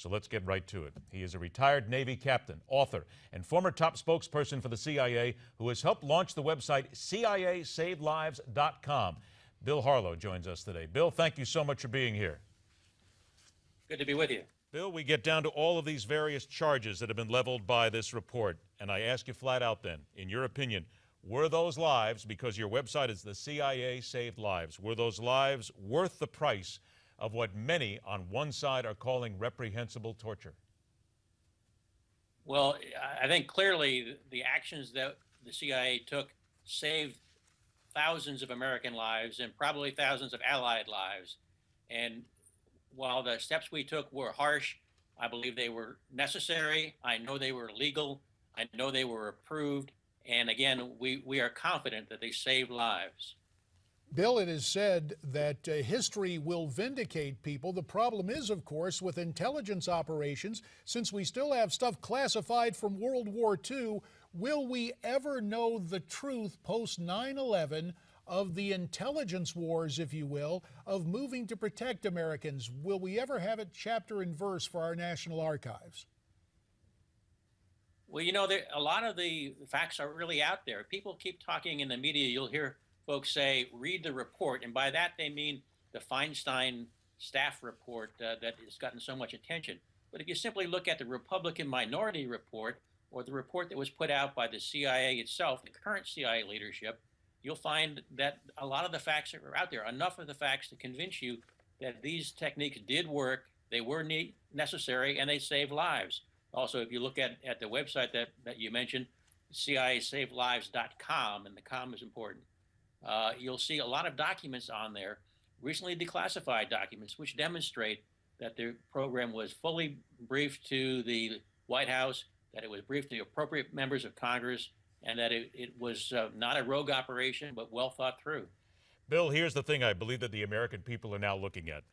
So let's get right to it. He is a retired Navy captain, author, and former top spokesperson for the CIA who has helped launch the website CIASavedLives.com. Bill Harlow joins us today. Bill, thank you so much for being here. Good to be with you. Bill, we get down to all of these various charges that have been leveled by this report, and I ask you flat out then, in your opinion, were those lives, because your website is the CIA Saved Lives, were those lives worth the price of what many on one side are calling reprehensible torture? Well, I think clearly the actions that the CIA took saved thousands of American lives and probably thousands of Allied lives. And while the steps we took were harsh, I believe they were necessary. I know they were legal. I know they were approved. And again, we are confident that they saved lives. Bill, it is said that history will vindicate people. The problem is, of course, with intelligence operations, since we still have stuff classified from World War II, will we ever know the truth post 9/11 of the intelligence wars, if you will, of moving to protect Americans? Will we ever have it chapter and verse for our National Archives? Well, a lot of the facts are really out there. People keep talking in the media. You'll hear folks say, read the report. And by that, they mean the Feinstein staff report that has gotten so much attention. But if you simply look at the Republican Minority Report or the report that was put out by the CIA itself, the current CIA leadership, you'll find that a lot of the facts are out there, enough of the facts to convince you that these techniques did work, they were necessary, and they saved lives. Also, if you look at the website that you mentioned, CIASavedLives.com, and the com is important, you'll see a lot of documents on there, recently declassified documents, which demonstrate that the program was fully briefed to the White House, that it was briefed to the appropriate members of Congress, and that it was not a rogue operation, but well thought through. Bill, here's the thing I believe that the American people are now looking at.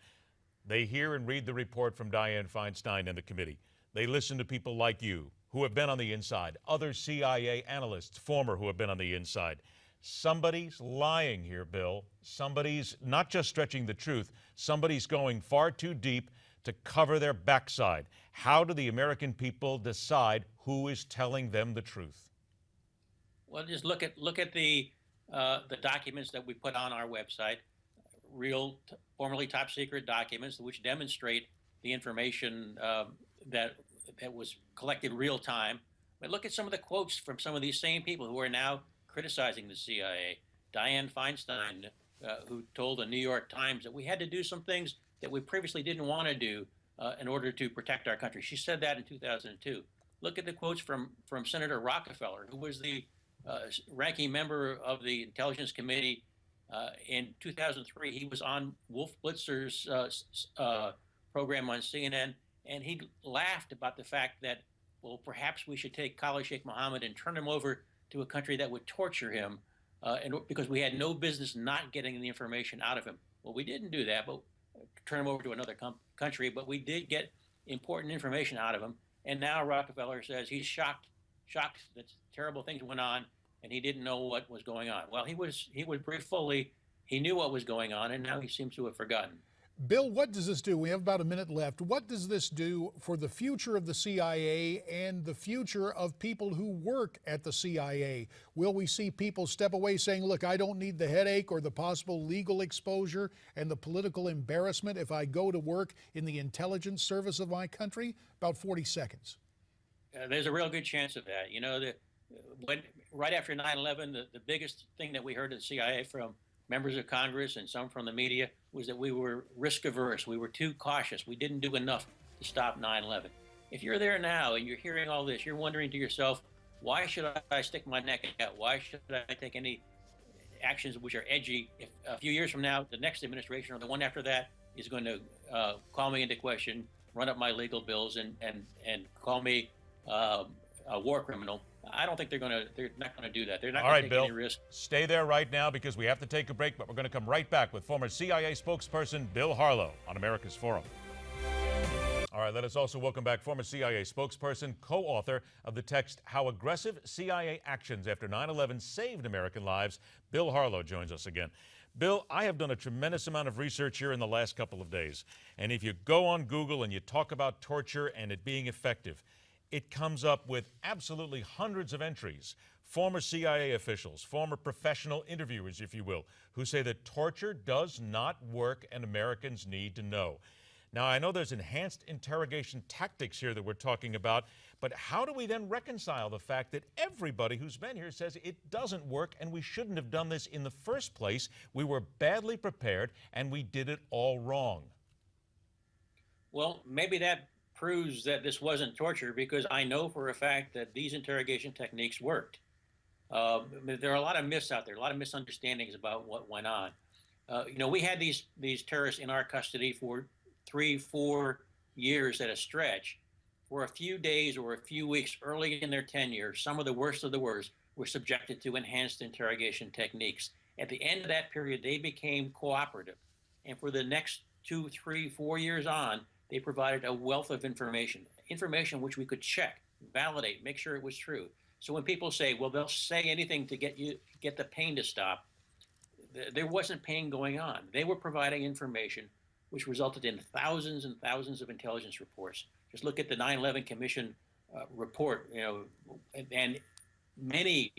They hear and read the report from Dianne Feinstein and the committee. They listen to people like you who have been on the inside, other CIA analysts, former, who have been on the inside. Somebody's lying here, Bill. Somebody's not just stretching the truth. Somebody's going far too deep to cover their backside. How do the American people decide who is telling them the truth? Well, just look at the documents that we put on our website, formerly top secret documents, which demonstrate the information that was collected real time. But look at some of the quotes from some of these same people who are now criticizing the CIA. Dianne Feinstein, who told the New York Times that we had to do some things that we previously didn't want to do in order to protect our country. She said that in 2002. Look at the quotes from Senator Rockefeller, who was the ranking member of the Intelligence Committee. In 2003, he was on Wolf Blitzer's program on CNN, and he laughed about the fact that, well, perhaps we should take Khalid Sheikh Mohammed and turn him over to a country that would torture him, because we had no business not getting the information out of him. Well, we didn't do that, but turn him over to another country, but we did get important information out of him. And now Rockefeller says he's shocked that terrible things went on, and he didn't know what was going on. Well, he was briefed fully. He knew what was going on, and now he seems to have forgotten. Bill, what does this do? We have about a minute left. What does this do for the future of the CIA and the future of people who work at the CIA? Will we see people step away saying, look, I don't need the headache or the possible legal exposure and the political embarrassment if I go to work in the intelligence service of my country? About 40 seconds. There's a real good chance of that. Right after 9/11, the biggest thing that we heard of the CIA from members of Congress and some from the media was that we were risk averse. We were too cautious. We didn't do enough to stop 9/11. If you're there now and you're hearing all this, you're wondering to yourself, why should I stick my neck out? Why should I take any actions which are edgy? If a few years from now, the next administration or the one after that is going to call me into question, run up my legal bills, and call me a war criminal, I don't think they're not going to do that. They're not going to take any risk. Stay there right now because we have to take a break, but we're going to come right back with former CIA spokesperson Bill Harlow on America's Forum. All right, let us also welcome back former CIA spokesperson, co-author of the text, How Aggressive CIA Actions After 9/11 Saved American Lives. Bill Harlow joins us again. Bill, I have done a tremendous amount of research here in the last couple of days. And if you go on Google and you talk about torture and it being effective, it comes up with absolutely hundreds of entries. Former CIA officials, former professional interviewers, if you will, who say that torture does not work and Americans need to know. Now, I know there's enhanced interrogation tactics here that we're talking about, but how do we then reconcile the fact that everybody who's been here says it doesn't work and we shouldn't have done this in the first place? We were badly prepared and we did it all wrong. Well, maybe that proves that this wasn't torture, because I know for a fact that these interrogation techniques worked. There are a lot of myths out there, a lot of misunderstandings about what went on. We had these terrorists in our custody for 3-4 years at a stretch. For a few days or a few weeks early in their tenure, some of the worst were subjected to enhanced interrogation techniques. At the end of that period, they became cooperative. And for the next 2, 3, 4 years on, they provided a wealth of information which we could check, validate, make sure it was true. So when people say, well, they'll say anything to get the pain to stop, there wasn't pain going on. They were providing information which resulted in thousands and thousands of intelligence reports. Just look at the 9/11 Commission report, and many,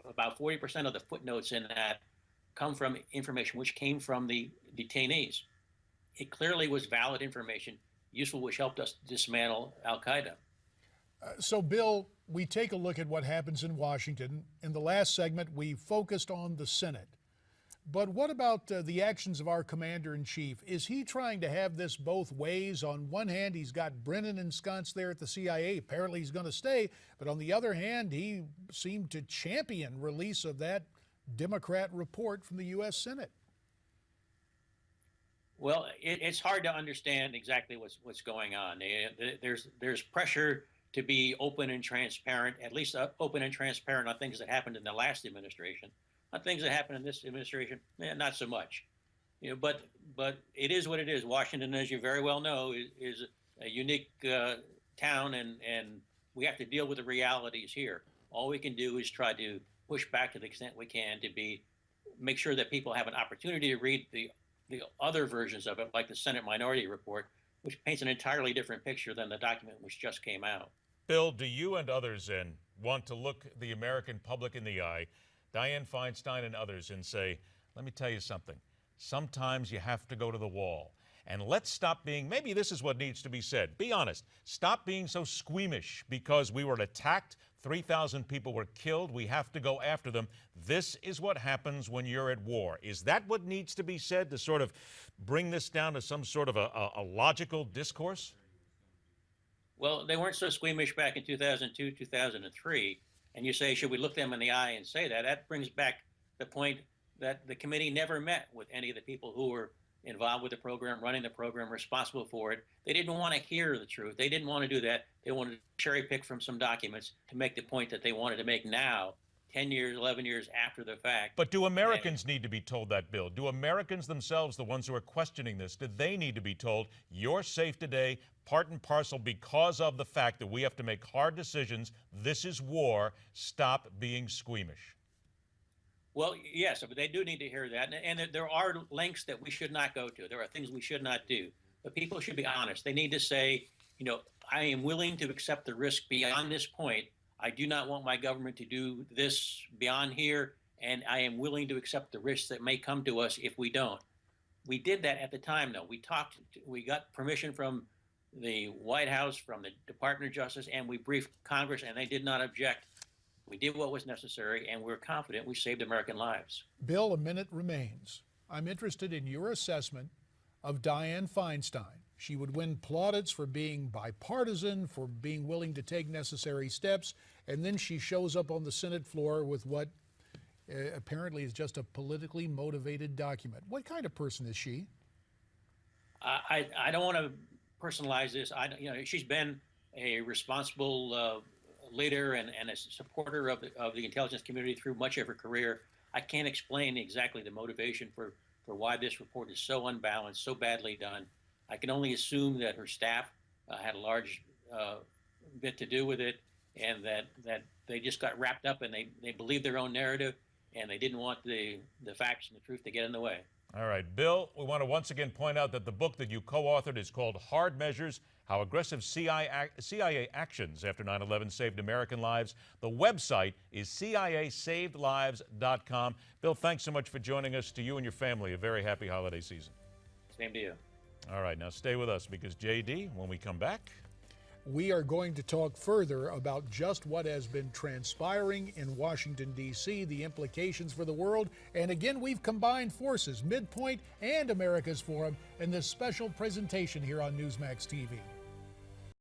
about 40% of the footnotes in that come from information which came from the detainees. It clearly was valid information, useful, which helped us dismantle Al-Qaeda. So, Bill, we take a look at what happens in Washington. In the last segment, we focused on the Senate. But what about the actions of our commander-in-chief? Is he trying to have this both ways? On one hand, he's got Brennan ensconced there at the CIA. Apparently he's going to stay. But on the other hand, he seemed to champion release of that Democrat report from the U.S. Senate. Well, it's hard to understand exactly what's going on. There's pressure to be open and transparent, at least open and transparent on things that happened in the last administration. On things that happen in this administration, not so much. But it is what it is. Washington, as you very well know, is a unique town, and we have to deal with the realities here. All we can do is try to push back to the extent we can to make sure that people have an opportunity to read the other versions of it, like the Senate Minority Report, which paints an entirely different picture than the document which just came out. Bill, do you and others then want to look the American public in the eye, Dianne Feinstein and others, and say, let me tell you something, sometimes you have to go to the wall. And let's stop being, maybe this is what needs to be said. Be honest. Stop being so squeamish because we were attacked, 3,000 people were killed, we have to go after them. This is what happens when you're at war. Is that what needs to be said to sort of bring this down to some sort of a logical discourse? Well, they weren't so squeamish back in 2002, 2003. And you say, should we look them in the eye and say that? That brings back the point that the committee never met with any of the people who were involved with the program, running the program, responsible for it. They didn't want to hear the truth. They didn't want to do that. They wanted to cherry pick from some documents to make the point that they wanted to make now, 10 years, 11 years after the fact. But do Americans need to be told that, Bill? Do Americans themselves, the ones who are questioning this, do they need to be told, you're safe today, part and parcel because of the fact that we have to make hard decisions, this is war, stop being squeamish? Well, yes, but they do need to hear that. And there are lengths that we should not go to. There are things we should not do. But people should be honest. They need to say, I am willing to accept the risk beyond this point. I do not want my government to do this beyond here, and I am willing to accept the risks that may come to us if we don't. We did that at the time, though. We got permission from the White House, from the Department of Justice, and we briefed Congress, and they did not object. We did what was necessary, and we're confident we saved American lives. Bill, a minute remains. I'm interested in your assessment of Dianne Feinstein. She would win plaudits for being bipartisan, for being willing to take necessary steps, and then she shows up on the Senate floor with what apparently is just a politically motivated document. What kind of person is she? I don't want to personalize this. She's been a responsible leader and a supporter of the intelligence community through much of her career. I can't explain exactly the motivation for why this report is so unbalanced, so badly done. I can only assume that her staff had a large bit to do with it, and that they just got wrapped up and they believed their own narrative. and they didn't want the facts and the truth to get in the way. All right, Bill, we want to once again point out that the book that you co-authored is called Hard Measures, How Aggressive CIA Actions After 9/11 Saved American Lives. The website is ciasavedlives.com. Bill, thanks so much for joining us. To you and your family, a very happy holiday season. Same to you. All right, now stay with us because, JD, when we come back, we are going to talk further about just what has been transpiring in Washington, D.C., the implications for the world. And again, we've combined forces, Midpoint and America's Forum, in this special presentation here on Newsmax TV.